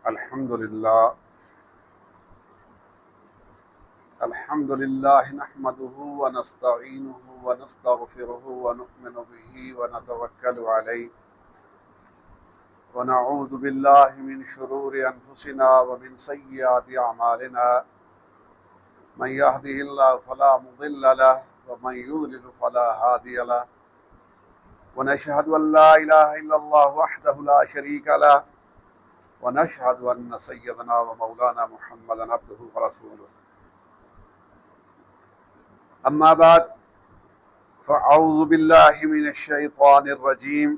الحمد لله نحمده ونستعينه ونستغفره ونؤمن به ونتوكل عليه ونعوذ بالله من شرور أنفسنا ومن سيئات أعمالنا من يهده الله فلا مضل له ومن يضلل فلا هادي له ونشهد أن لا إله إلا الله وحده لا شريك له ونشهد أن سيدنا ومولانا محمدا عبده ورسوله أما بعد فأعوذ بالله من الشيطان الرجيم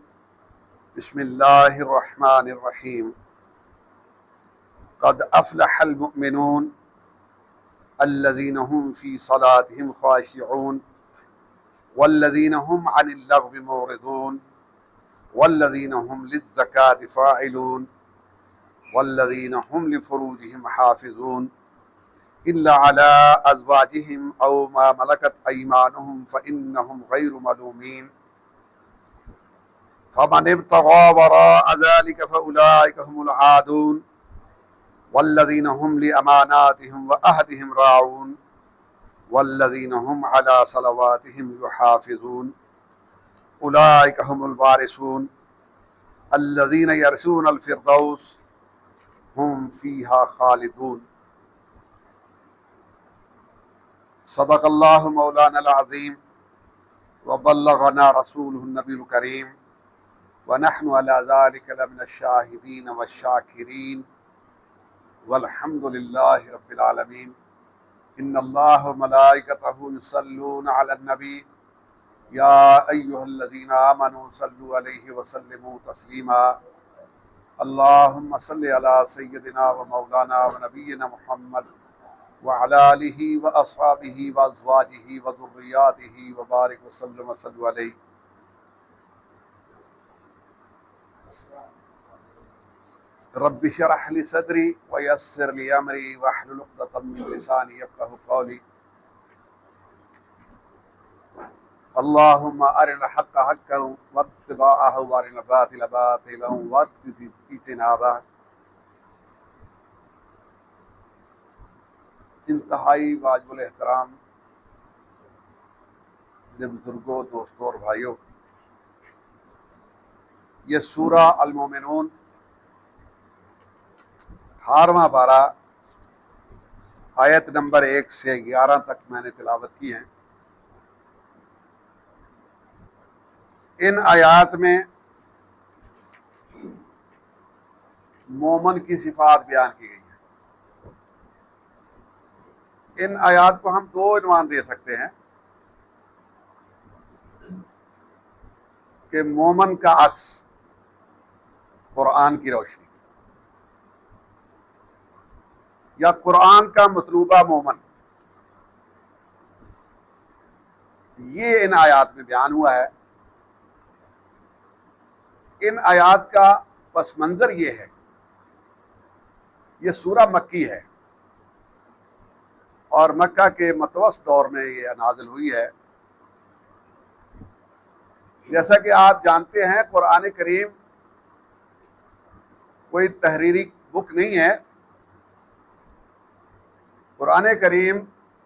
بسم الله الرحمن الرحيم قد أفلح المؤمنون الذين هم في صلاتهم خاشعون والذين هم عن اللغو معرضون والذين هم للزكاة فاعلون والذين هم لفروجهم حافظون إلا على أزواجهم أو ما ملكت أيمانهم فإنهم غير ملومين فمن ابتغى وراء ذلك فأولئك هم العادون والذين هم لأماناتهم وعهدهم راعون والذين هم على صلواتهم يحافظون أولئك هم الوارثون الذين يرثون الفردوس هم فيها خالدون صدق الله مولانا العظيم وبلغنا رسوله النبي الكريم ونحن على ذلك لمن الشاهدين والشاكرين والحمد لله رب العالمين إن الله وملائكته يصلون على النبي يا أيها الذين آمنوا صلوا عليه وسلموا تسليما اللهم صل على سيدنا ومولانا ونبينا محمد وعلى آله وأصحابه وأزواجه وذرياته وبارك وسلم وصلوا عليه رب اشرح لي صدري ويسر لي أمري واحلل عقدة من لساني يفقهوا قولي اللهم أرنا الحق حقا واتباعه وأرنا الباطل باطلا وارزقنا اجتنابه انتہائی واجب الاحترام میرے بزرگوں، دوستوں اور بھائیوں، یہ سورہ المومنون 18واں پارہ آیت نمبر 1 سے 11 تک میں نے تلاوت کی ہیں۔ ان آیات میں مومن کی صفات بیان کی گئی ہیں۔ ان آیات کو ہم دو عنوان دے سکتے ہیں کہ مومن کا عکس قرآن کی روشنی، یا قرآن کا مطلوبہ مومن، یہ ان آیات میں بیان ہوا ہے۔ ان آیات کا پس منظر یہ ہے، یہ سورہ مکی ہے اور مکہ کے متوسط دور میں یہ نازل ہوئی ہے۔ جیسا کہ آپ جانتے ہیں قرآن کریم کوئی تحریری بک نہیں ہے، قرآن کریم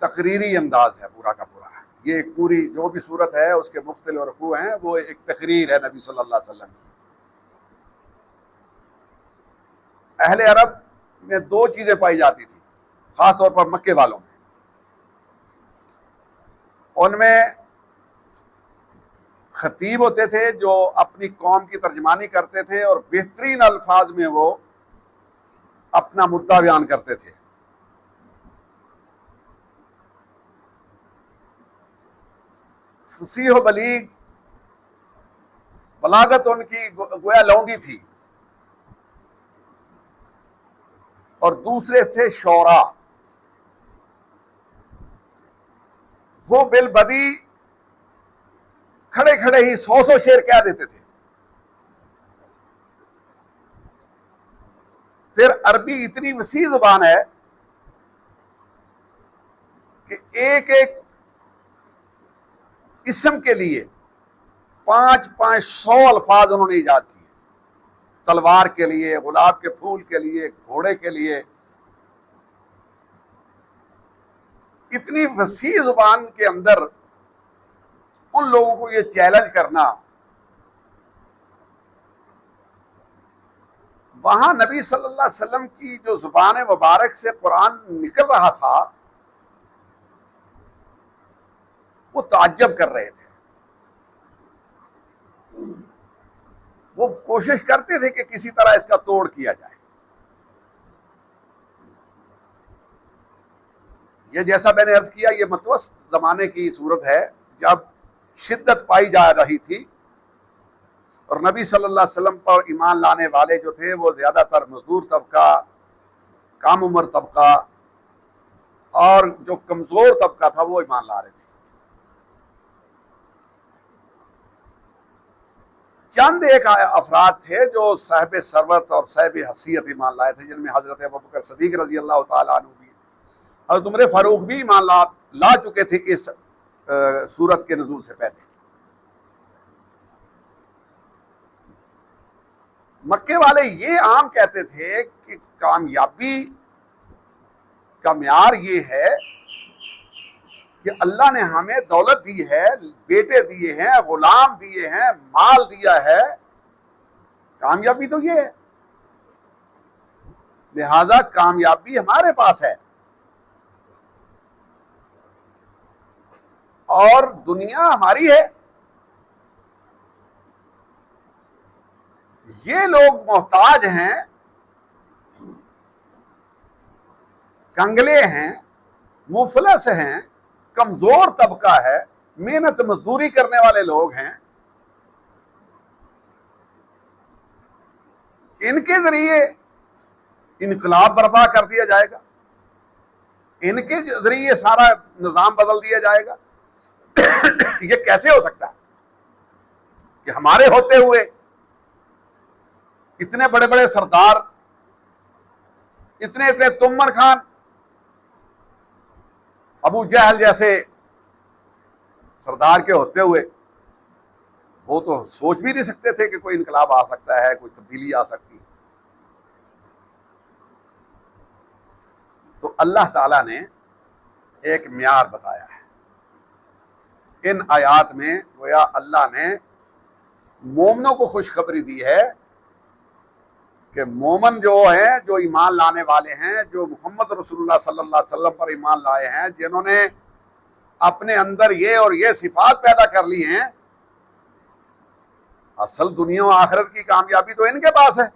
تقریری انداز ہے پورا کا پورا۔ یہ ایک پوری جو بھی صورت ہے اس کے مختلف رکوع ہیں، وہ ایک تقریر ہے نبی صلی اللہ علیہ وسلم کی۔ اہل عرب میں دو چیزیں پائی جاتی تھی، خاص طور پر مکے والوں میں۔ ان میں خطیب ہوتے تھے جو اپنی قوم کی ترجمانی کرتے تھے اور بہترین الفاظ میں وہ اپنا مدعا بیان کرتے تھے۔ فصیح و بلیغ بلاغت ان کی گویا لونڈی تھی، اور دوسرے تھے شعراء، وہ بالبدی کھڑے کھڑے ہی 100 شعر کہہ دیتے تھے۔ پھر عربی اتنی وسیع زبان ہے کہ ایک ایک اسم کے لیے 500 الفاظ انہوں نے ایجاد کیے۔ تلوار کے لیے، گلاب کے پھول کے لیے، گھوڑے کے لیے. اتنی وسیع زبان کے اندر ان لوگوں کو یہ چیلنج کرنا. وہاں نبی صلی اللہ علیہ وسلم کی جو زبان مبارک سے قرآن نکل رہا تھا وہ تعجب کر رہے تھے. وہ کوشش کرتے تھے کہ کسی طرح اس کا توڑ کیا جائے. یہ جیسا میں نے عرض کیا یہ متوسط زمانے کی صورت ہے جب شدت پائی جا رہی تھی اور نبی صلی اللہ علیہ وسلم پر ایمان لانے والے جو تھے وہ زیادہ تر مزدور طبقہ، کم عمر طبقہ اور جو کمزور طبقہ تھا وہ ایمان لا رہے تھے. چند ایک افراد تھے جو صاحب ثروت اور صاحب حیثیت ایمان لائے تھے، جن میں حضرت ابوبکر صدیق رضی اللہ تعالیٰ عنہ بھی، حضرت عمر فاروق بھی ایمان لا چکے تھے اس سورت کے نزول سے پہلے. مکے والے یہ عام کہتے تھے کہ کامیابی کا معیار یہ ہے کہ اللہ نے ہمیں دولت دی ہے، بیٹے دیے ہیں، غلام دیے ہیں، مال دیا ہے، کامیابی تو یہ ہے، لہذا کامیابی ہمارے پاس ہے اور دنیا ہماری ہے. یہ لوگ محتاج ہیں، کنگلے ہیں، مفلس ہیں، کمزور طبقہ ہے، محنت مزدوری کرنے والے لوگ ہیں. ان کے ذریعے انقلاب برپا کر دیا جائے گا، ان کے ذریعے سارا نظام بدل دیا جائے گا. یہ کیسے ہو سکتا ہے کہ ہمارے ہوتے ہوئے اتنے بڑے بڑے سردار، اتنے تمر خان، ابو جہل جیسے سردار کے ہوتے ہوئے وہ تو سوچ بھی نہیں سکتے تھے کہ کوئی انقلاب آ سکتا ہے، کوئی تبدیلی آ سکتی. تو اللہ تعالیٰ نے ایک معیار بتایا ہے ان آیات میں. گویا اللہ نے مومنوں کو خوشخبری دی ہے کہ مومن جو ہیں، جو ایمان لانے والے ہیں، جو محمد رسول اللہ صلی اللہ علیہ وسلم پر ایمان لائے ہیں، جنہوں نے اپنے اندر یہ اور یہ صفات پیدا کر لی ہیں، اصل دنیا و آخرت کی کامیابی تو ان کے پاس ہے.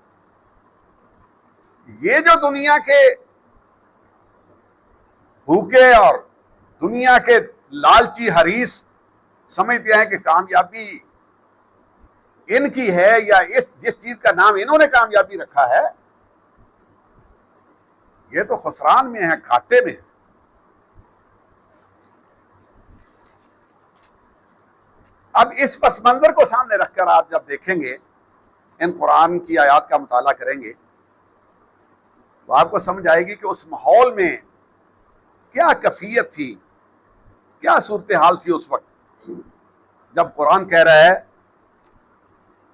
یہ جو دنیا کے بھوکے اور دنیا کے لالچی حریص سمجھتے ہیں کہ کامیابی ان کی ہے یا جس چیز کا نام انہوں نے کامیابی رکھا ہے، یہ تو خسران میں ہے، گھاٹے میں ہے. اب اس پس منظر کو سامنے رکھ کر آپ جب دیکھیں گے، ان قرآن کی آیات کا مطالعہ کریں گے تو آپ کو سمجھ آئے گی کہ اس ماحول میں کیا کیفیت تھی، کیا صورتحال تھی اس وقت جب قرآن کہہ رہا ہے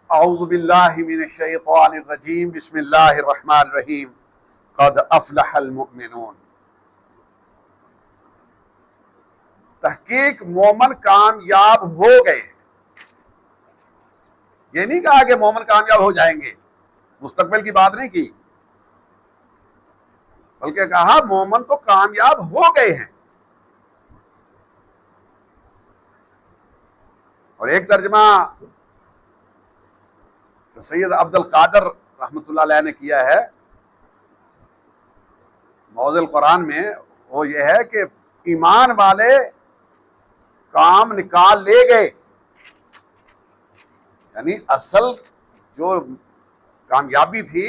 اعوذ باللہ من الشیطان الرجیم بسم اللہ الرحمن الرحیم قد افلح المؤمنون. تحقیق مومن کامیاب ہو گئے. یہ نہیں کہا کہ مومن کامیاب ہو جائیں گے، مستقبل کی بات نہیں کی، بلکہ کہا مومن تو کامیاب ہو گئے ہیں. اور ایک ترجمہ سید عبد القادر رحمۃ اللہ علیہ نے کیا ہے موضوع القرآن میں، وہ یہ ہے کہ ایمان والے کام نکال لے گئے، یعنی اصل جو کامیابی تھی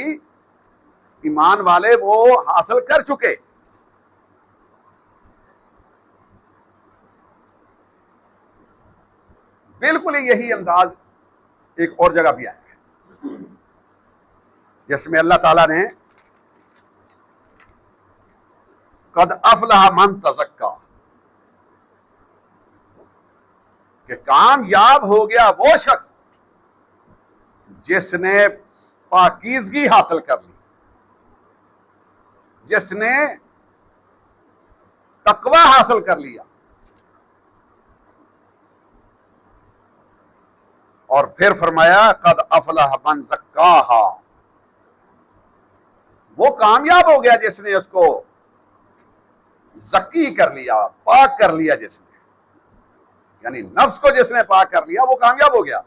ایمان والے وہ حاصل کر چکے. بالکل یہی انداز ایک اور جگہ بھی آیا ہے جس میں اللہ تعالیٰ نے قد افلح من تزکا کہ کامیاب ہو گیا وہ شخص جس نے پاکیزگی حاصل کر لی، جس نے تقوی حاصل کر لیا، اور پھر فرمایا قد افلح من زکاہا، وہ کامیاب ہو گیا جس نے اس کو زکی کر لیا، پاک کر لیا، جس نے یعنی نفس کو جس نے پاک کر لیا وہ کامیاب ہو گیا۔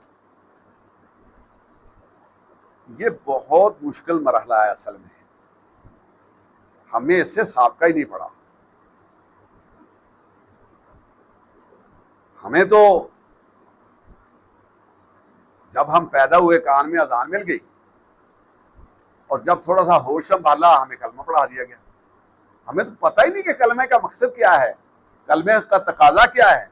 یہ بہت مشکل مرحلہ ہے اصل میں، ہمیں اس سے سابقہ ہی نہیں پڑا۔ ہمیں تو جب ہم پیدا ہوئے کان میں اذان مل گئی، اور جب تھوڑا سا ہوش سنبھالا ہمیں کلمہ پڑھا دیا گیا۔ ہمیں تو پتہ ہی نہیں کہ کلمے کا مقصد کیا ہے، کلمے کا تقاضا کیا ہے۔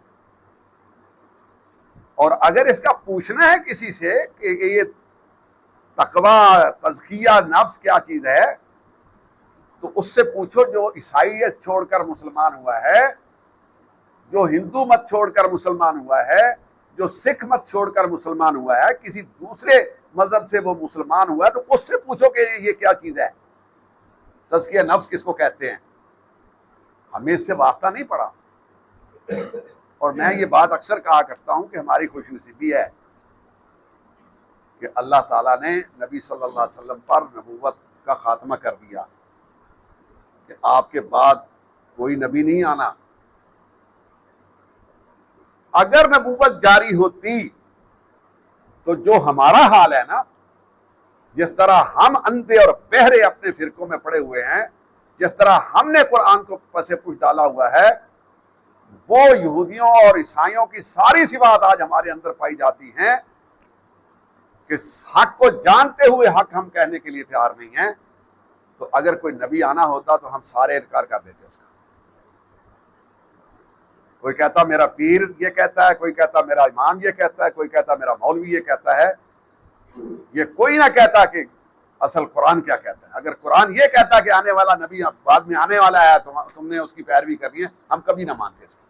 اور اگر اس کا پوچھنا ہے کسی سے کہ یہ تقوی تزکیہ نفس کیا چیز ہے، تو اس سے پوچھو جو عیسائیت چھوڑ کر مسلمان ہوا ہے، جو ہندو مت چھوڑ کر مسلمان ہوا ہے، جو سکھ مت چھوڑ کر مسلمان ہوا ہے، کسی دوسرے مذہب سے وہ مسلمان ہوا ہے، تو اس سے پوچھو کہ یہ کیا چیز ہے، تزکیہ نفس کس کو کہتے ہیں۔ ہمیں اس سے واسطہ نہیں پڑا۔ اور میں یہ بات اکثر کہا کرتا ہوں کہ ہماری خوش نصیبی ہے کہ اللہ تعالیٰ نے نبی صلی اللہ علیہ وسلم پر نبوت کا خاتمہ کر دیا، کہ آپ کے بعد کوئی نبی نہیں آنا۔ اگر نبوت جاری ہوتی تو جو ہمارا حال ہے نا، جس طرح ہم اندھے اور بہرے اپنے فرقوں میں پڑے ہوئے ہیں، جس طرح ہم نے قرآن کو پس پش ڈالا ہوا ہے، وہ یہودیوں اور عیسائیوں کی ساری صفات آج ہمارے اندر پائی جاتی ہیں کہ حق کو جانتے ہوئے حق ہم کہنے کے لیے تیار نہیں ہیں۔ تو اگر کوئی نبی آنا ہوتا تو ہم سارے انکار کر دیتے اس کا۔ کوئی کہتا میرا پیر یہ کہتا ہے، کوئی کہتا میرا امام یہ کہتا ہے، کوئی کہتا میرا مولوی یہ کہتا ہے، یہ کوئی نہ کہتا کہ اصل قرآن کیا کہتا ہے۔ اگر قرآن یہ کہتا کہ آنے والا نبی بعد میں آنے والا ہے، تم نے اس کی پیروی کرنی ہے، ہم کبھی نہ مانتے اس کو۔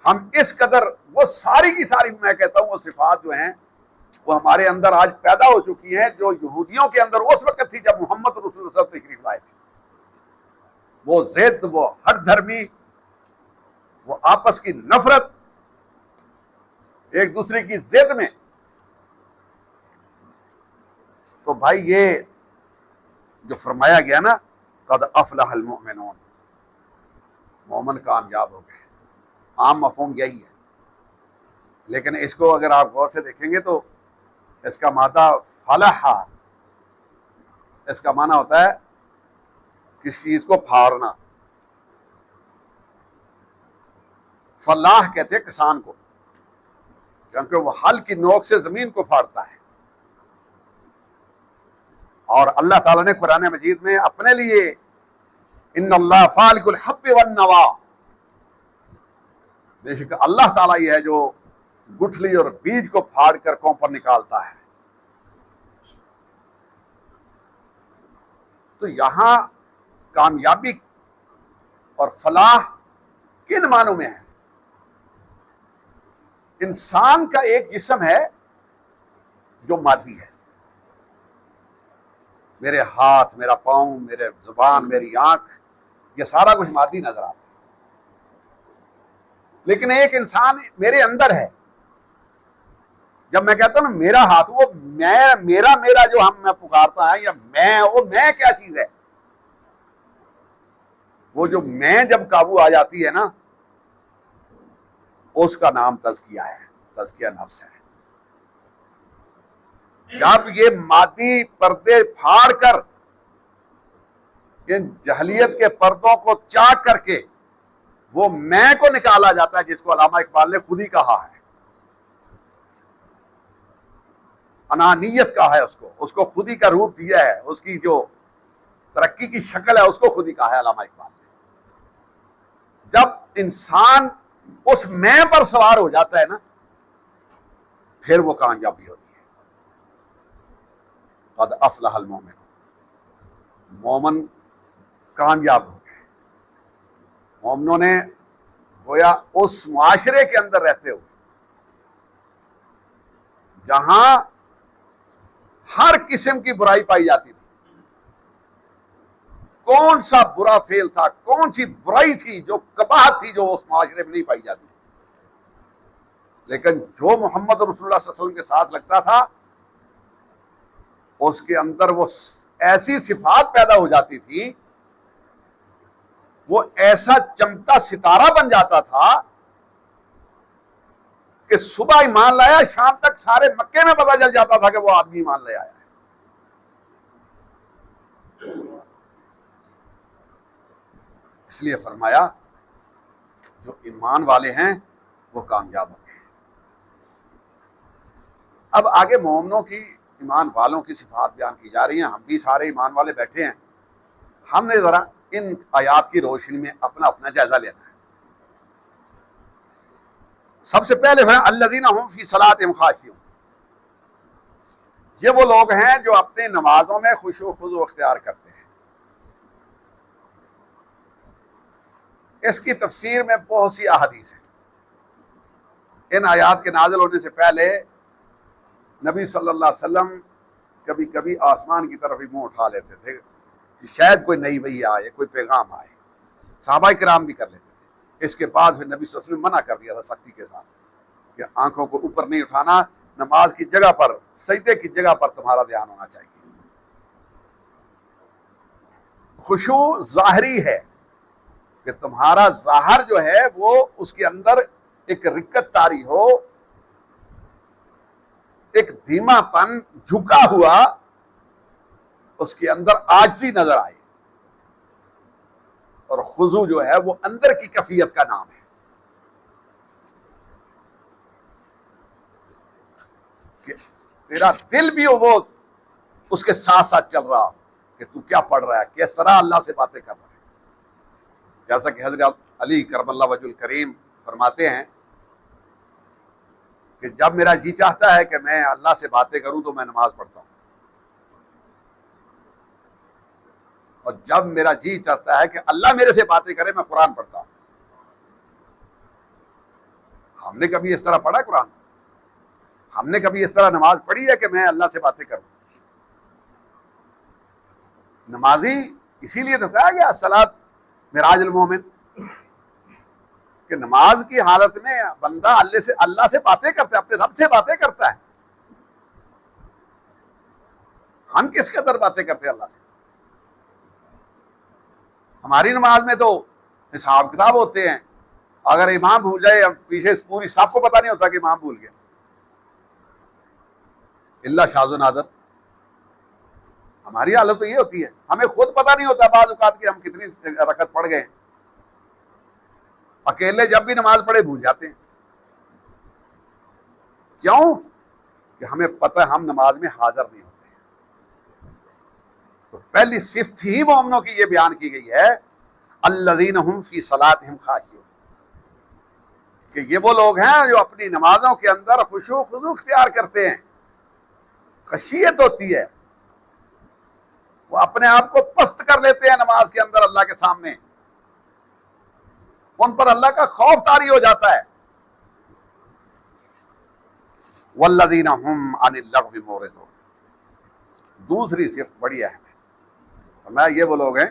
ہم اس قدر وہ ساری کی ساری، میں کہتا ہوں وہ صفات جو ہیں وہ ہمارے اندر آج پیدا ہو چکی ہیں، جو یہودیوں کے اندر اس وقت تھی جب محمد رسول اللہ صلی اللہ علیہ وسلم تشریف لائے تھے۔ وہ ضد، وہ ہر دھرمی، وہ آپس کی نفرت، ایک دوسرے کی ضد میں۔ تو بھائی یہ جو فرمایا گیا نا قد افلح المؤمنون، مومن کامیاب ہو گئے، عام مفہوم یہی ہے، لیکن اس کو اگر آپ غور سے دیکھیں گے تو اس کا مادہ فلح، اس کا معنی ہوتا ہے کسی چیز کو پھاڑنا۔ فلاح کہتے ہیں کسان کو، کیونکہ وہ ہل کی نوک سے زمین کو پھاڑتا ہے۔ اور اللہ تعالیٰ نے قرآن مجید میں اپنے لیے ان اللہ فالق الحب والنوا، بے شک اللہ تعالیٰ یہ ہے جو گٹھلی اور بیج کو پھاڑ کر کونپر نکالتا ہے۔ تو یہاں کامیابی اور فلاح کن معنوں میں ہے؟ انسان کا ایک جسم ہے جو مادی ہے، میرے ہاتھ، میرا پاؤں، میرے زبان، میری آنکھ، یہ سارا کچھ مادی نظر آتا ہے۔ لیکن ایک انسان میرے اندر ہے۔ جب میں کہتا ہوں نا میرا ہاتھ، وہ میرا جو میں پکارتا ہے، یا وہ میں کیا چیز ہے؟ وہ جو میں جب قابو آ جاتی ہے نا، اس کا نام تزکیہ ہے، تزکیہ نفس ہے۔ جب یہ مادی پردے پھاڑ کر ان جہلیت کے پردوں کو چاک کر کے وہ میں کو نکالا جاتا ہے، جس کو علامہ اقبال نے خود ہی کہا ہے، انانیت کہا ہے اس کو خود ہی کا روپ دیا ہے، اس کی جو ترقی کی شکل ہے اس کو خود ہی کہا ہے علامہ اقبال نے۔ جب انسان اس میں پر سوار ہو جاتا ہے نا، پھر وہ کامیابی ہوتی ہے۔ قد افلح المؤمنون، مومن کامیاب ہو گئے۔ مومنوں نے گویا اس معاشرے کے اندر رہتے ہوئے جہاں قسم کی برائی پائی جاتی تھی. کون سا برا فعل تھا, کون سی برائی تھی, جو قباحت تھی, جو اس معاشرے میں نہیں پائی جاتی. لیکن جو محمد رسول اللہ صلی اللہ علیہ وسلم کے ساتھ لگتا تھا اس کے اندر وہ ایسی صفات پیدا ہو جاتی تھی, وہ ایسا چمکتا ستارہ بن جاتا تھا کہ صبح ایمان لایا, شام تک سارے مکے میں پتہ چل جاتا تھا کہ وہ آدمی ایمان لے آیا ہے. اس لیے فرمایا جو ایمان والے ہیں وہ کامیاب ہوں گے. اب آگے مومنوں کی, ایمان والوں کی صفات بیان کی جا رہی ہیں. ہم بھی سارے ایمان والے بیٹھے ہیں, ہم نے ذرا ان آیات کی روشنی میں اپنا اپنا جائزہ لینا ہے. سب سے پہلے ہے الذین هم فی صلاتہم خاشعون. یہ وہ لوگ ہیں جو اپنی نمازوں میں خشوع و خضوع اختیار کرتے ہیں. اس کی تفسیر میں بہت سی احادیث ہیں. ان آیات کے نازل ہونے سے پہلے نبی صلی اللہ علیہ وسلم کبھی کبھی آسمان کی طرف ہی منہ اٹھا لیتے تھے کہ شاید کوئی نئی وحی آئے, کوئی پیغام آئے. صحابہ کرام بھی کر لیتے تھے. اس کے بعد پھر نبی صلی اللہ علیہ وسلم منع کر دیا تھا سختی کے ساتھ کہ آنکھوں کو اوپر نہیں اٹھانا, نماز کی جگہ پر, سجدے کی جگہ پر تمہارا دھیان ہونا چاہیے. خشوع ظاہری ہے کہ تمہارا ظاہر جو ہے وہ اس کے اندر ایک رکت طاری ہو, ایک دھیما پن, جھکا ہوا, اس کے اندر عاجزی نظر آئے. اور خضوع جو ہے وہ اندر کی کیفیت کا نام ہے کہ تیرا دل بھی وہ اس کے ساتھ ساتھ چل رہا ہو کہ تو کیا پڑھ رہا ہے, کس طرح اللہ سے باتیں کر رہا ہے. جیسا کہ حضرت علی کرم اللہ وجہ الکریم فرماتے ہیں کہ جب میرا جی چاہتا ہے کہ میں اللہ سے باتیں کروں تو میں نماز پڑھتا ہوں, اور جب میرا جی چاہتا ہے کہ اللہ میرے سے باتیں کرے میں قرآن پڑھتا ہوں. ہم نے کبھی اس طرح پڑھا قرآن؟ ہم نے کبھی اس طرح نماز پڑھی ہے کہ میں اللہ سے باتیں کروں؟ نمازی اسی لیے تو کہا گیا الصلاۃ معراج المومن, کہ نماز کی حالت میں بندہ اللہ سے باتیں کرتا ہے, اپنے رب سے باتیں کرتا ہے. ہم کس قدر باتیں کرتے ہیں اللہ سے؟ ہماری نماز میں تو حساب کتاب ہوتے ہیں. اگر امام بھول جائے, ہم پیچھے پوری صف کو پتہ نہیں ہوتا کہ امام بھول گیا, اللہ شاذ و نادر. ہماری حالت تو یہ ہوتی ہے, ہمیں خود پتہ نہیں ہوتا بعض اوقات کہ ہم کتنی رکعت پڑھ گئے. اکیلے جب بھی نماز پڑھے بھول جاتے ہیں. کیوں؟ کہ ہمیں پتہ ہم نماز میں حاضر نہیں ہوتے. تو پہلی صفت ہی مومنوں کی یہ بیان کی گئی ہے الذین هم فی صلاتہم خاشعون, کہ یہ وہ لوگ ہیں جو اپنی نمازوں کے اندر خشوع و خضوع اختیار کرتے ہیں. خشیت ہوتی ہے, وہ اپنے آپ کو پست کر لیتے ہیں نماز کے اندر اللہ کے سامنے, ان پر اللہ کا خوف طاری ہو جاتا ہے. والذین هم عن اللغو معرضون. دوسری صفت بڑی اہم ہے, فرمایا یہ وہ لوگ ہیں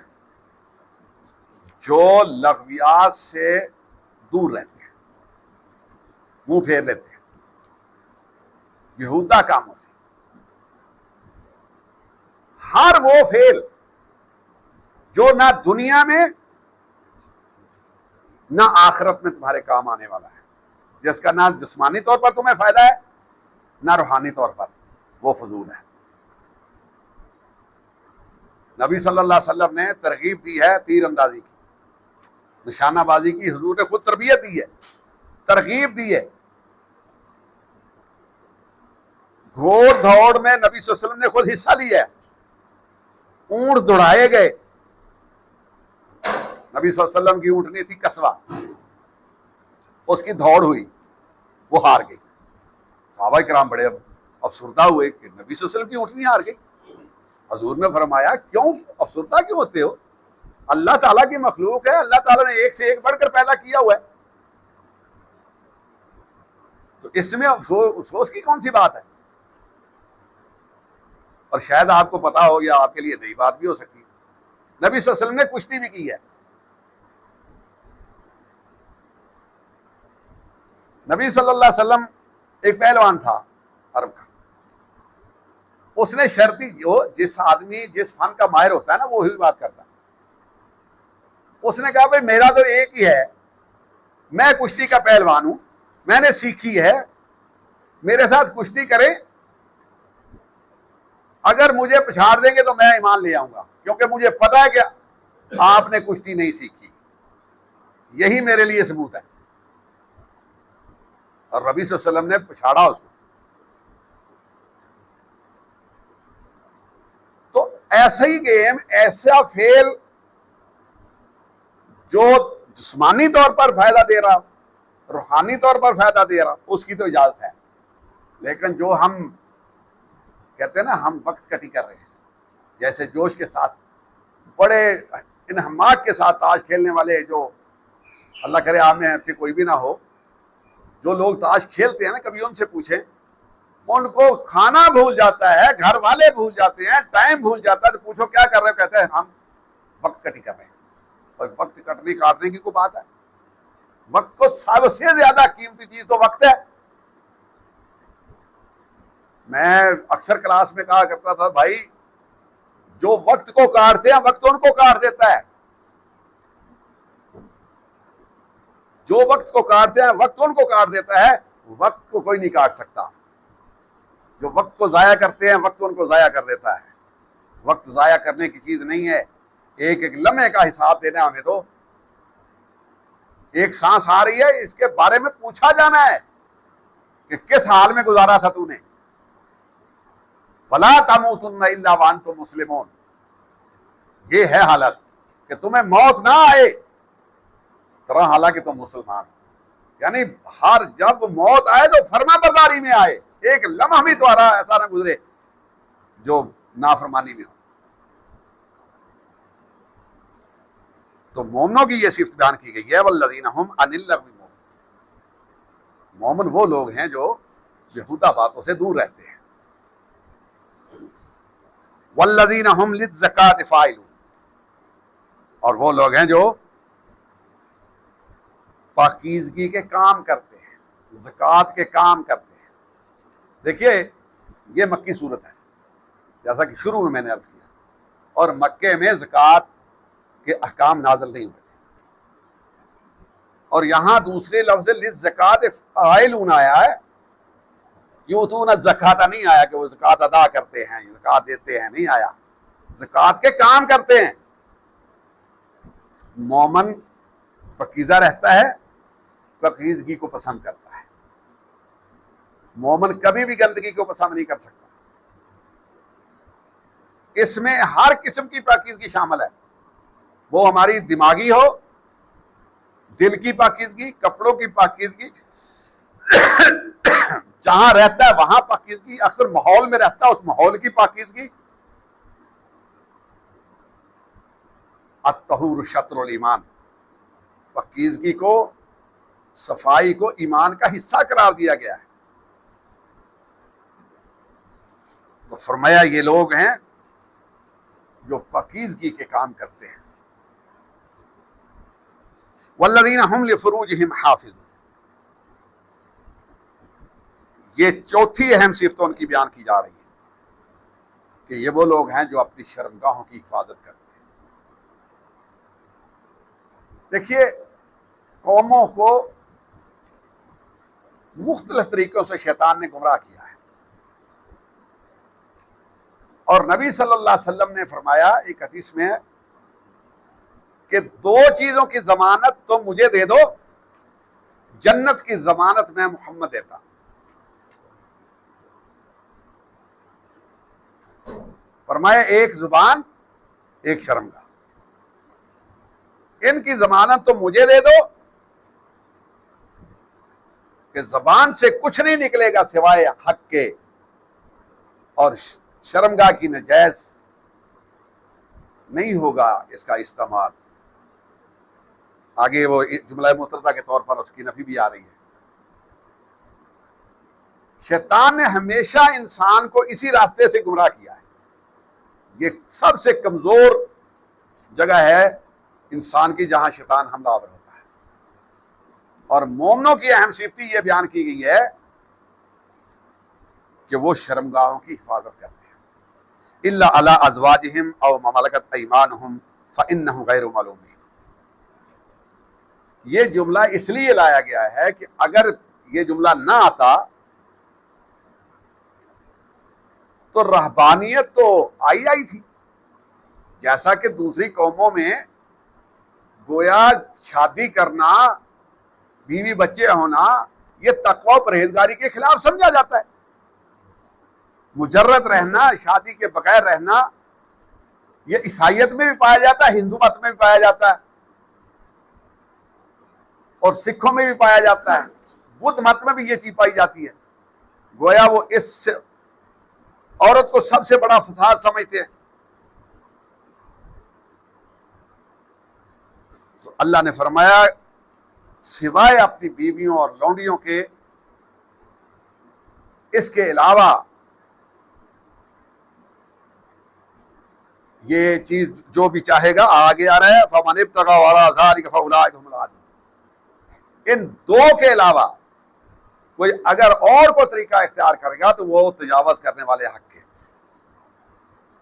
جو لغویات سے دور رہتے ہیں, منہ پھیر لیتے ہیں بیہودہ کاموں سے. ہر وہ فعل جو نہ دنیا میں نہ آخرت میں تمہارے کام آنے والا ہے, جس کا نہ جسمانی طور پر تمہیں فائدہ ہے نہ روحانی طور پر, وہ فضول ہے. نبی صلی اللہ علیہ وسلم نے ترغیب دی ہے تیر اندازی کی, نشانہ بازی کی. حضور نے خود تربیت دی ہے, ترغیب دی ہے. گھوڑ دوڑ میں نبی صلی اللہ علیہ وسلم نے خود حصہ لیا ہے. اونٹ دوڑائے گئے. نبی صلی اللہ علیہ وسلم کی اونٹنی تھی کسوہ, اس کی دوڑ ہوئی, وہ ہار گئی. صحابہ کرام بڑے افسردہ ہوئے کہ نبی صلی اللہ علیہ وسلم کی اونٹنی ہار گئی. حضور نے فرمایا کیوں افسردہ کیوں ہوتے ہو؟ اللہ تعالیٰ کی مخلوق ہے, اللہ تعالیٰ نے ایک سے ایک بڑھ کر پیدا کیا ہوا ہے, تو اس میں افسوس کی کون سی بات ہے؟ اور شاید آپ کو پتا ہو یا آپ کے لیے نئی بات بھی ہو سکتی ہے، نبی صلی اللہ علیہ وسلم نے کشتی بھی کی ہے۔ نبی صلی اللہ علیہ وسلم ایک پہلوان تھا عرب کا، اس نے شرطی، جو جس آدمی جس فن کا ماہر ہوتا ہے نا وہی بات کرتا ہے، اس نے کہا بھائی میرا تو ایک ہی ہے، میں کشتی کا پہلوان ہوں، میں نے سیکھی ہے، میرے ساتھ کشتی کریں، اگر مجھے پچھاڑ دیں گے تو میں ایمان لے آؤں گا، کیونکہ مجھے پتا ہے کہ آپ نے کشتی نہیں سیکھی، یہی میرے لیے ثبوت ہے۔ اور نبی صلی اللہ علیہ وسلم نے پچھاڑا اس کو۔ تو ایسا ہی گیم، ایسا فیل جو جسمانی طور پر فائدہ دے رہا، روحانی طور پر فائدہ دے رہا، اس کی تو اجازت ہے، لیکن جو ہم کہتے ہیں نا ہم وقت کٹی کر رہے ہیں، جیسے جوش کے ساتھ بڑے انہماک کے ساتھ تاش کھیلنے والے، جو اللہ کرے آپ میں سے کوئی بھی نہ ہو، جو لوگ تاش کھیلتے ہیں نا، کبھی ان سے پوچھیں، ان کو کھانا بھول جاتا ہے، گھر والے بھول جاتے ہیں، ٹائم بھول جاتا ہے، تو پوچھو کیا کر رہے ہو، کہتے ہیں ہم وقت کٹی کر رہے ہیں۔ اور وقت کاٹنے کی کوئی بات ہے؟ وقت کو سب سے زیادہ قیمتی چیز تو وقت ہے۔ میں اکثر کلاس میں کہا کرتا تھا، بھائی جو وقت کو کاٹتے ہیں وقت ان کو کاٹ دیتا ہے، جو وقت کو کاٹتے ہیں وقت ان کو کاٹ دیتا ہے، وقت کو کوئی نہیں کاٹ سکتا۔ جو وقت کو ضائع کرتے ہیں وقت ان کو ضائع کر دیتا ہے۔ وقت ضائع کرنے کی چیز نہیں ہے، ایک ایک لمحے کا حساب دینا ہمیں تو۔ ایک سانس آ رہی ہے، اس کے بارے میں پوچھا جانا ہے کہ کس حال میں گزارا تھا تو نے۔ وَلَا تَمُوتُنَّ إِلَّا وَأَنْتُمْ مُسْلِمُونَ، یہ ہے حالت کہ تمہیں موت نہ آئے طرح حالانکہ تم مسلمان ہو، یعنی ہر جب موت آئے تو فرما برداری میں آئے، ایک لمحہ بھی تو ایسا نہ گزرے جو نافرمانی میں ہو۔ تو مومنوں کی یہ صفت بیان کی گئی ہے، والذین هم عن اللغو معرضون، مومن وہ لوگ ہیں جو بیہودہ باتوں سے دور رہتے ہیں۔ والذین هم للزکاۃ فاعلون، اور وہ لوگ ہیں جو پاکیزگی کے کام کرتے ہیں، زکوٰۃ کے کام کرتے ہیں۔ دیکھیے یہ مکی صورت ہے، جیسا کہ شروع میں نے عرض کیا، اور مکے میں زکوٰۃ کے احکام نازل نہیں ہوئے تھے، اور یہاں دوسرے لفظ للزکاۃ فاعلون آیا ہے، یؤتون الزکاۃ نہیں آیا کہ وہ زکوٰۃ ادا کرتے ہیں، زکوٰۃ دیتے ہیں، نہیں آیا، زکوٰۃ کے کام کرتے ہیں۔ مومن پاکیزہ رہتا ہے، پاکیزگی کو پسند کرتا ہے، مومن کبھی بھی گندگی کو پسند نہیں کر سکتا۔ اس میں ہر قسم کی پاکیزگی شامل ہے، وہ ہماری دماغی ہو، دل کی پاکیزگی، کپڑوں کی پاکیزگی، جہاں رہتا ہے وہاں پاکیزگی، اکثر ماحول میں رہتا ہے اس ماحول کی پاکیزگی۔ الطہور شطر الایمان، پاکیزگی کو، صفائی کو ایمان کا حصہ قرار دیا گیا ہے۔ تو فرمایا یہ لوگ ہیں جو پاکیزگی کے کام کرتے ہیں۔ والذین هم لفروجہم حافظون، یہ چوتھی اہم صفت ان کی بیان کی جا رہی ہے کہ یہ وہ لوگ ہیں جو اپنی شرمگاہوں کی حفاظت کرتے ہیں۔ دیکھیے قوموں کو مختلف طریقوں سے شیطان نے گمراہ کیا ہے، اور نبی صلی اللہ علیہ وسلم نے فرمایا ایک حدیث میں کہ دو چیزوں کی ضمانت تم مجھے دے دو، جنت کی ضمانت میں محمد دیتا۔ فرمایا ایک زبان، ایک شرمگاہ، ان کی ضمانت تم مجھے دے دو کہ زبان سے کچھ نہیں نکلے گا سوائے حق کے، اور شرمگاہ کی نجائز نہیں ہوگا اس کا استعمال۔ آگے وہ جملہ مستردہ کے طور پر اس کی نفی بھی آ رہی ہے۔ شیطان نے ہمیشہ انسان کو اسی راستے سے گمراہ کیا ہے یہ سب سے کمزور جگہ ہے انسان کی جہاں شیطان حملہ آور ہوتا ہے. اور مومنوں کی اہم صفتی یہ بیان کی گئی ہے کہ وہ شرمگاہوں کی حفاظت کرتے ہیں. الا علی ازواجہم او ما ملکت ایمانہم فانہم غیر ملومین. یہ جملہ اس لیے لایا گیا ہے کہ اگر یہ جملہ نہ آتا تو رہبانیت تو آئی تھی. جیسا کہ دوسری قوموں میں گویا شادی کرنا، بیوی بچے ہونا، یہ تقوی و پرہیزگاری کے خلاف سمجھا جاتا ہے. مجرد رہنا، شادی کے بغیر رہنا، یہ عیسائیت میں بھی پایا جاتا ہے، ہندو مت میں بھی پایا جاتا ہے، اور سکھوں میں بھی پایا جاتا ہے، بدھ مت میں بھی یہ چیز پائی جاتی ہے. گویا وہ اس عورت کو سب سے بڑا فساد سمجھتے ہیں. تو اللہ نے فرمایا سوائے اپنی بیویوں اور لونڈیوں کے، اس کے علاوہ یہ چیز جو بھی چاہے گا، آگے آ رہا ہے فَمَنِ ابْتَغَىٰ وَرَاءَ ذَٰلِكَ فَأُولَٰئِكَ هُمُ الْعَادُونَ. ان دو کے علاوہ کوئی اگر اور کو طریقہ اختیار کرے گا تو وہ تجاوز کرنے والے حق کے،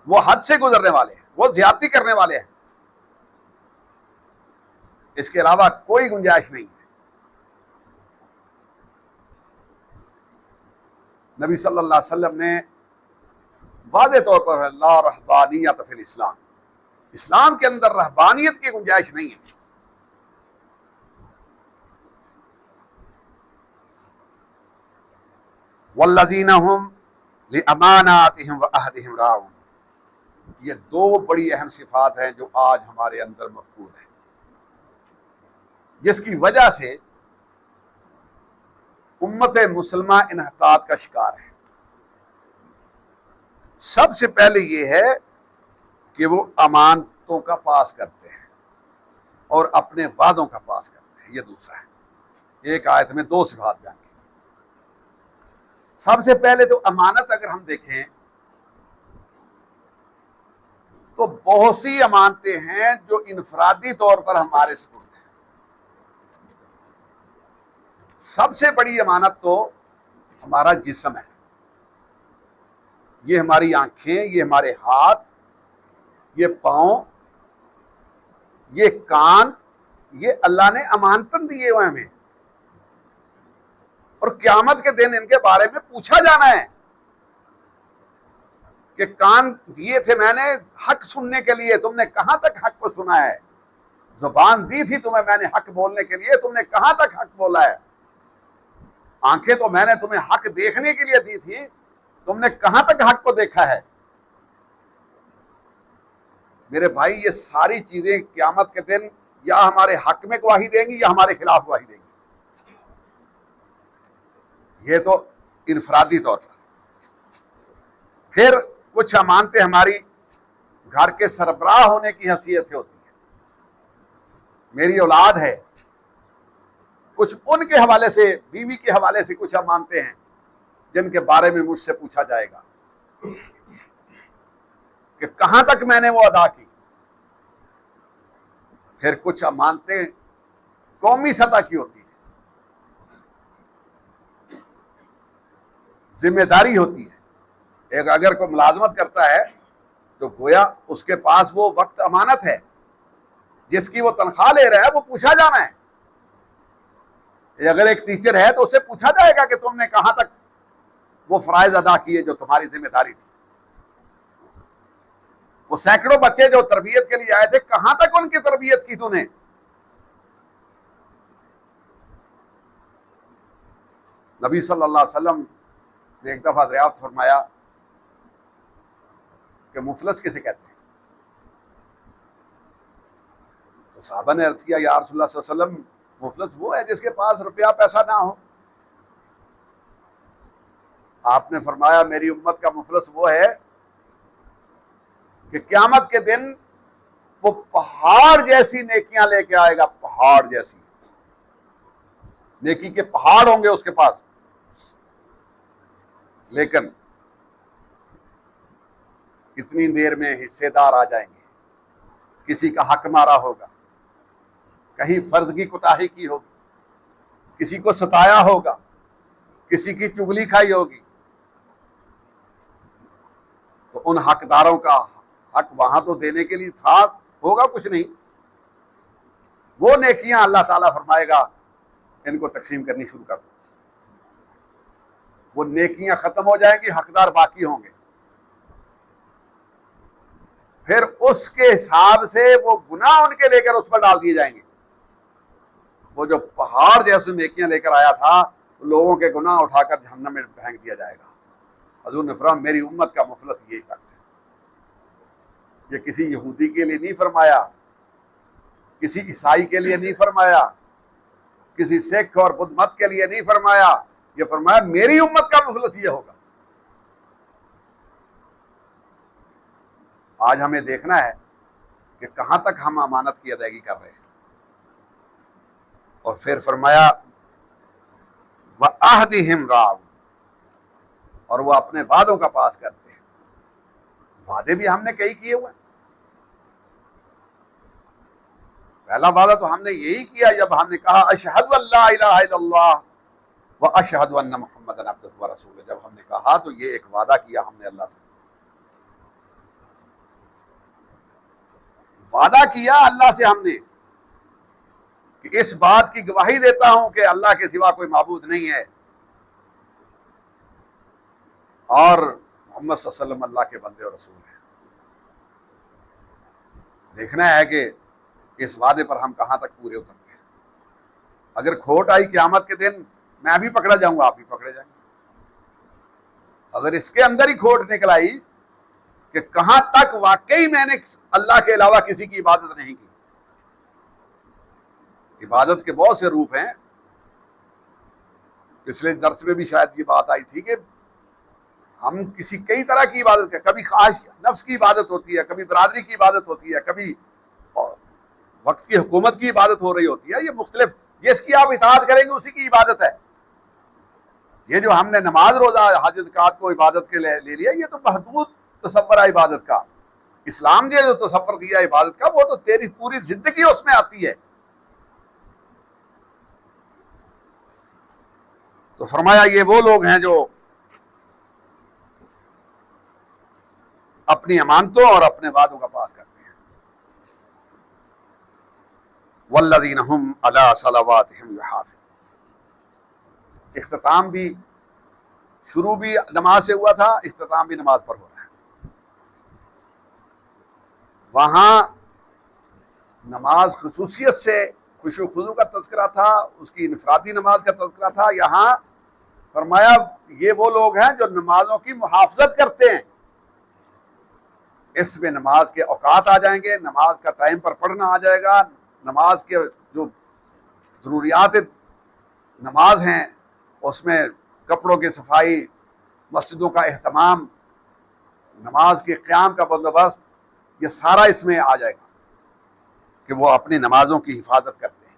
وہ حد سے گزرنے والے ہیں، وہ زیادتی کرنے والے ہیں. اس کے علاوہ کوئی گنجائش نہیں ہے. نبی صلی اللہ علیہ وسلم نے واضح طور پر لا رہبانیت فی الاسلام، اسلام کے اندر رہبانیت کی گنجائش نہیں ہے. والذین ہم لاماناتہم وعہدہم راعون. یہ دو بڑی اہم صفات ہیں جو آج ہمارے اندر مفقود ہیں، جس کی وجہ سے امت مسلمہ انحطاط کا شکار ہے. سب سے پہلے یہ ہے کہ وہ امانتوں کا پاس کرتے ہیں اور اپنے وعدوں کا پاس کرتے ہیں. یہ دوسرا ہے. ایک آیت میں دو صفات بیان کی. سب سے پہلے تو امانت اگر ہم دیکھیں تو بہت سی امانتیں ہیں جو انفرادی طور پر ہمارے سپرد ہیں. سب سے بڑی امانت تو ہمارا جسم ہے. یہ ہماری آنکھیں، یہ ہمارے ہاتھ، یہ پاؤں، یہ کان، یہ اللہ نے امانتن دیے ہوئے ہمیں، اور قیامت کے دن ان کے بارے میں پوچھا جانا ہے کہ کان دیے تھے میں نے حق سننے کے لیے، تم نے کہاں تک حق کو سنا ہے؟ زبان دی تھی تمہیں میں نے حق بولنے کے لیے، تم نے کہاں تک حق بولا ہے؟ آنکھیں تو میں نے تمہیں حق دیکھنے کے لیے دی تھی، تم نے کہاں تک حق کو دیکھا ہے؟ میرے بھائی یہ ساری چیزیں قیامت کے دن یا ہمارے حق میں گواہی دیں گی یا ہمارے خلاف گواہی دیں گی. یہ تو انفرادی طور پر. پھر کچھ امانتیں ہماری گھر کے سربراہ ہونے کی حیثیت سے ہوتی ہیں. میری اولاد ہے، کچھ ان کے حوالے سے، بیوی کے حوالے سے کچھ امانتیں ہیں جن کے بارے میں مجھ سے پوچھا جائے گا کہ کہاں تک میں نے وہ ادا کی. پھر کچھ امانتیں قومی سطح کی ہوتی ہیں، ذمہ داری ہوتی ہے. ایک اگر کوئی ملازمت کرتا ہے تو گویا اس کے پاس وہ وقت امانت ہے، جس کی وہ تنخواہ لے رہا ہے وہ پوچھا جانا ہے. اگر ایک ٹیچر ہے تو اسے پوچھا جائے گا کہ تم نے کہاں تک وہ فرائض ادا کیے جو تمہاری ذمہ داری تھی. وہ سینکڑوں بچے جو تربیت کے لیے آئے تھے، کہاں تک ان کی تربیت کی تو نے؟ نبی صلی اللہ علیہ وسلم نے ایک دفعہ دریافت فرمایا کہ مفلس کسے کہتے ہیں؟ تو صحابہ نے عرض کیا یا رسول اللہ صلی اللہ علیہ وسلم مفلس وہ ہے جس کے پاس روپیہ پیسہ نہ ہو. آپ نے فرمایا میری امت کا مفلس وہ ہے کہ قیامت کے دن وہ پہاڑ جیسی نیکیاں لے کے آئے گا. پہاڑ جیسی نیکی کے پہاڑ ہوں گے اس کے پاس، لیکن اتنی دیر میں حصے دار آ جائیں گے، کسی کا حق مارا ہوگا، کہیں فرض کی کوتاہی کی ہوگی، کسی کو ستایا ہوگا، کسی کی چغلی کھائی ہوگی، تو ان حقداروں کا حق وہاں تو دینے کے لیے تھا، ہوگا کچھ نہیں، وہ نیکیاں اللہ تعالیٰ فرمائے گا ان کو تقسیم کرنی شروع کر دو، وہ نیکیاں ختم ہو جائیں گی، حقدار باقی ہوں گے، پھر اس کے حساب سے وہ گناہ ان کے لے کر اس پر ڈال دیے جائیں گے۔ وہ جو پہاڑ جیسے نیکیاں لے کر آیا تھا، لوگوں کے گناہ اٹھا کر جہنم میں پھینک دیا جائے گا۔ حضور نے فرمایا میری امت کا مفلس یہی شخص ہے۔ یہ کسی یہودی کے لیے نہیں فرمایا، کسی عیسائی کے لیے نہیں فرمایا، کسی سکھ اور بدھ مت کے لیے نہیں فرمایا، یہ فرمایا میری امت کا مفلس یہ ہوگا۔ آج ہمیں دیکھنا ہے کہ کہاں تک ہم امانت کی ادائیگی کر رہے ہیں۔ اور پھر فرمایا وَعَهْدِهِمْ رَاعُونَ، اور وہ اپنے وعدوں کا پاس کرتے ہیں۔ وعدے بھی ہم نے کئی کیے ہوئے ہیں۔ پہلا وعدہ تو ہم نے یہی کیا جب ہم نے کہا اشہد ان لا الہ الا اللہ واشہد ان محمدا عبدہ ورسولہ، جب ہم نے کہا تو یہ ایک وعدہ کیا ہم نے اللہ سے، وعدہ کیا اللہ سے ہم نے کہ اس بات کی گواہی دیتا ہوں کہ اللہ کے سوا کوئی معبود نہیں ہے، اور محمد صلی اللہ علیہ وسلم اللہ کے بندے اور رسول ہیں۔ دیکھنا ہے کہ اس وعدے پر ہم کہاں تک پورے اترتے ہیں۔ اگر کھوٹ آئی قیامت کے دن، میں بھی پکڑا جاؤں گا، آپ بھی پکڑے جائیں گے۔ اگر اس کے اندر ہی کھوٹ نکل آئی کہ کہاں تک واقعی میں نے اللہ کے علاوہ کسی کی عبادت نہیں کی۔ عبادت کے بہت سے روپ ہیں، پچھلے درس میں بھی شاید یہ بات آئی تھی کہ ہم کسی کئی طرح کی عبادت کریں، کبھی خواہش نفس کی عبادت ہوتی ہے، کبھی برادری کی عبادت ہوتی ہے، کبھی وقت کی حکومت کی عبادت ہو رہی ہوتی ہے، یہ مختلف، جس کی آپ اطاعت کریں گے اسی کی عبادت ہے۔ یہ جو ہم نے نماز روزہ حج زکوٰۃ کو عبادت کے لے لیا، یہ تو محدود تصور ہے عبادت کا۔ اسلام نے جو تصور دیا عبادت کا، وہ تو تیری پوری زندگی اس میں آتی ہے۔ تو فرمایا یہ وہ لوگ ہیں جو اپنی امانتوں اور اپنے وعدوں کا پاس کرتے ہیں۔ والذین هم علی صلواتہم یحافظون، اختتام بھی، شروع بھی نماز سے ہوا تھا، اختتام بھی نماز پر ہو رہا ہے۔ وہاں نماز خصوصیت سے خشوع و خضوع کا تذکرہ تھا، اس کی انفرادی نماز کا تذکرہ تھا۔ یہاں فرمایا یہ وہ لوگ ہیں جو نمازوں کی محافظت کرتے ہیں۔ اس میں نماز کے اوقات آ جائیں گے، نماز کا ٹائم پر پڑھنا آ جائے گا، نماز کے جو ضروریات نماز ہیں اس میں کپڑوں کی صفائی، مسجدوں کا اہتمام، نماز کے قیام کا بندوبست، یہ سارا اس میں آ جائے گا کہ وہ اپنی نمازوں کی حفاظت کرتے ہیں۔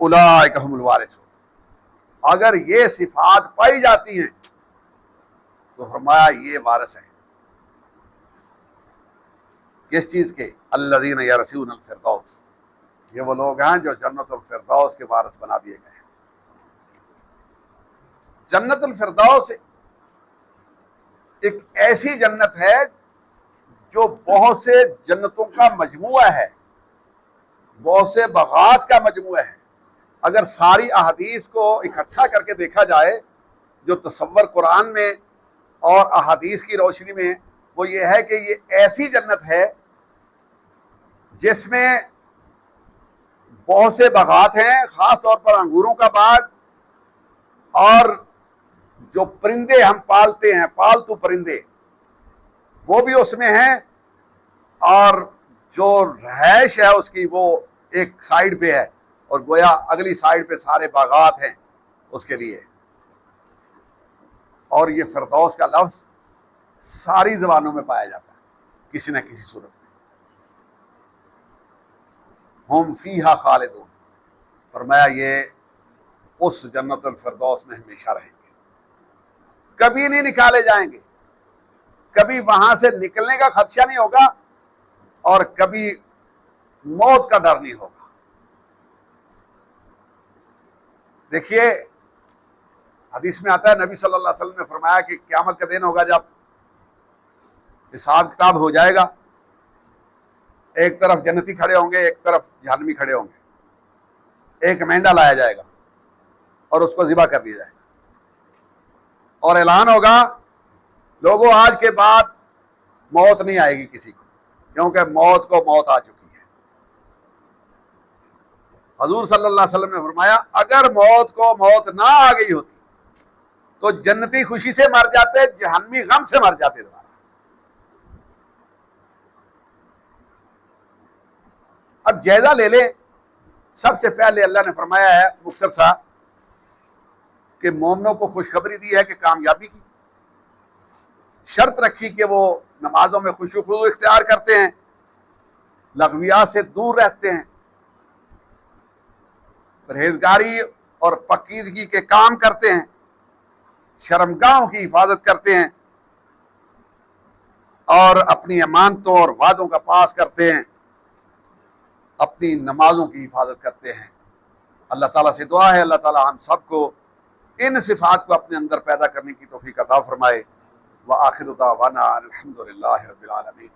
اولئک ھم الوارثون، اگر یہ صفات پائی جاتی ہیں تو فرمایا یہ وارث ہیں۔ کس چیز کے؟ الذین یرثون الفردوس، یہ وہ لوگ ہیں جو جنت الفردوس کے وارث بنا دیے گئے ہیں۔ جنت الفردوس ایک ایسی جنت ہے جو بہت سے جنتوں کا مجموعہ ہے، بہت سے باغات کا مجموعہ ہے۔ اگر ساری احادیث کو اکٹھا کر کے دیکھا جائے، جو تصور قرآن میں اور احادیث کی روشنی میں، وہ یہ ہے کہ یہ ایسی جنت ہے جس میں بہت سے باغات ہیں، خاص طور پر انگوروں کا باغ، اور جو پرندے ہم پالتے ہیں، پالتو پرندے، وہ بھی اس میں ہیں، اور جو رہائش ہے اس کی وہ ایک سائیڈ پہ ہے، اور گویا اگلی سائیڈ پہ سارے باغات ہیں اس کے لیے۔ اور یہ فردوس کا لفظ ساری زبانوں میں پایا جاتا ہے کسی نہ کسی صورت میں۔ ہم فیہا خالدون، فرمایا یہ اس جنت الفردوس میں ہمیشہ رہیں گے، کبھی نہیں نکالے جائیں گے، کبھی وہاں سے نکلنے کا خدشہ نہیں ہوگا اور کبھی موت کا ڈر نہیں ہوگا۔ دیکھیے حدیث میں آتا ہے، نبی صلی اللہ علیہ وسلم نے فرمایا کہ قیامت کا دن ہوگا جب حساب کتاب ہو جائے گا، ایک طرف جنتی کھڑے ہوں گے، ایک طرف جہنمی کھڑے ہوں گے، ایک مینڈا لایا جائے گا اور اس کو ذبح کر دیا جائے گا، اور اعلان ہوگا لوگوں آج کے بعد موت نہیں آئے گی کسی کو، کیونکہ موت کو موت آ چکی ہے۔ حضور صلی اللہ علیہ وسلم نے فرمایا اگر موت کو موت نہ آ گئی ہوتی تو جنتی خوشی سے مر جاتے، جہنمی غم سے مر جاتے دوبارہ۔ اب جائزہ لے لیں، سب سے پہلے اللہ نے فرمایا ہے مختصر سا کہ مومنوں کو خوشخبری دی ہے کہ کامیابی کی، شرط رکھی کہ وہ نمازوں میں خشوع و خضوع اختیار کرتے ہیں، لغویات سے دور رہتے ہیں، پرہیزگاری اور پاکیزگی کے کام کرتے ہیں، شرمگاہوں کی حفاظت کرتے ہیں اور اپنی امانتوں اور وعدوں کا پاس کرتے ہیں، اپنی نمازوں کی حفاظت کرتے ہیں۔ اللہ تعالیٰ سے دعا ہے اللہ تعالیٰ ہم سب کو ان صفات کو اپنے اندر پیدا کرنے کی توفیق عطا فرمائے۔ وآخر دعوانا الحمد للہ رب العالمین۔